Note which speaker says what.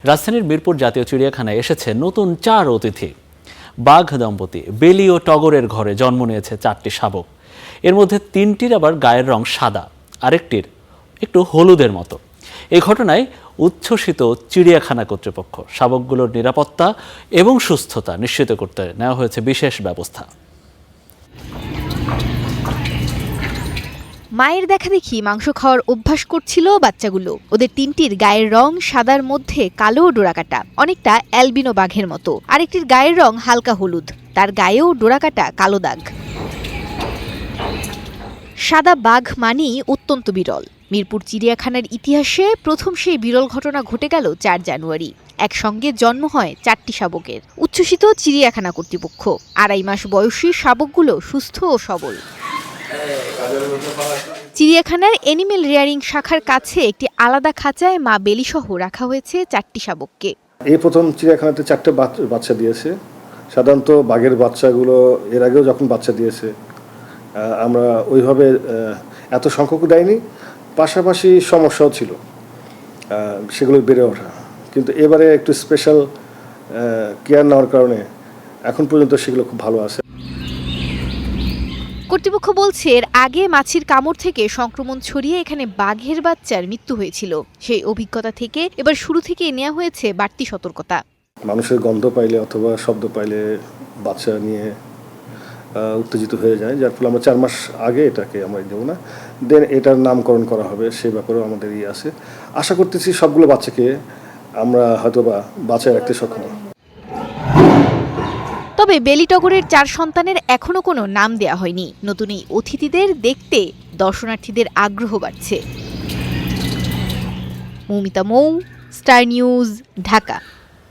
Speaker 1: রাজধানীর মিরপুর জাতীয় চিড়িয়াখানায় এসেছে নতুন 4 অতিথি। বাঘ দম্পতি বেলি ও টগরের ঘরে জন্ম নিয়েছে 4টি শাবক। এর মধ্যে 3টির আবার গায়ের রং সাদা, আরেকটির একটু হলুদের মতো। এই ঘটনায় উচ্ছ্বসিত চিড়িয়াখানা কর্তৃপক্ষ। শাবকগুলোর নিরাপত্তা এবং সুস্থতা নিশ্চিত করতে নেওয়া হয়েছে বিশেষ ব্যবস্থা।
Speaker 2: মায়ের দেখা দেখি মাংস খাওয়ার অভ্যাস করছিল বাচ্চাগুলো। ওদের 3টির গায়ের রং সাদার মধ্যে কালো ডোরাকাটা, অনেকটা অ্যালবিনো বাঘের মতো। আরেকটির গায়ের রং হালকা হলুদ, তার গায়েও ডোরাকাটা কালো দাগ। সাদা বাঘ মানেই অত্যন্ত বিরল। মিরপুর চিড়িয়াখানার ইতিহাসে প্রথম সেই বিরল ঘটনা ঘটে গেল 4 জানুয়ারি। একসঙ্গে জন্ম হয় 4টি শাবকের। উচ্ছ্বসিত চিড়িয়াখানা কর্তৃপক্ষ। 2.5 মাস বয়সী শাবকগুলো সুস্থ ও সবল। চিড়িয়াখানার এনিমেল রেয়ারিং শাখার কাছে একটি আলাদা খাঁচায় মা বেলিসহ রাখা হয়েছে 4টি শাবককে।
Speaker 3: এই প্রথম চিড়িয়াখানাতে 4টে বাচ্চা দিয়েছে। সাধারণত বাঘের বাচ্চাগুলো এর আগেও যখন বাচ্চা দিয়েছে আমরা ওইভাবে এত সংখ্যক দেয়নি, পাশাপাশি সমস্যাও ছিল সেগুলো বেড়ে ওঠা। কিন্তু এবারে একটু স্পেশাল কেয়ার নেওয়ার কারণে এখন পর্যন্ত সেগুলো খুব ভালো আছে।
Speaker 2: কর্তৃপক্ষ বলছে এর আগে মাছির কামড় থেকে সংক্রমণ ছড়িয়ে এখানে বাঘের বাচ্চার মৃত্যু হয়েছিল। সেই অভিজ্ঞতা থেকে এবার শুরু থেকে নেওয়া হয়েছে বাড়তি সতর্কতা।
Speaker 3: মানুষের গন্ধ পাইলে অথবা শব্দ পাইলে বাচ্চা নিয়ে উত্তেজিত হয়ে যায়, যার ফলে আমরা 4 মাস আগে এটাকে আমরা দেবো না, দেন এটার নামকরণ করা হবে, সে ব্যাপারেও আমাদের আছে। আশা করতেছি সবগুলো বাচ্চাকে আমরা হয়তোবা বাঁচায় রাখতে সক্ষম।
Speaker 2: তবে বেলি টগরের 4 সন্তানের এখনো কোনো নাম দেয়া হয়নি। নতুন এই অতিথিদের দেখতে দর্শনার্থীদের আগ্রহ বাড়ছে। মৌমিতা মৌ, স্টার নিউজ, ঢাকা।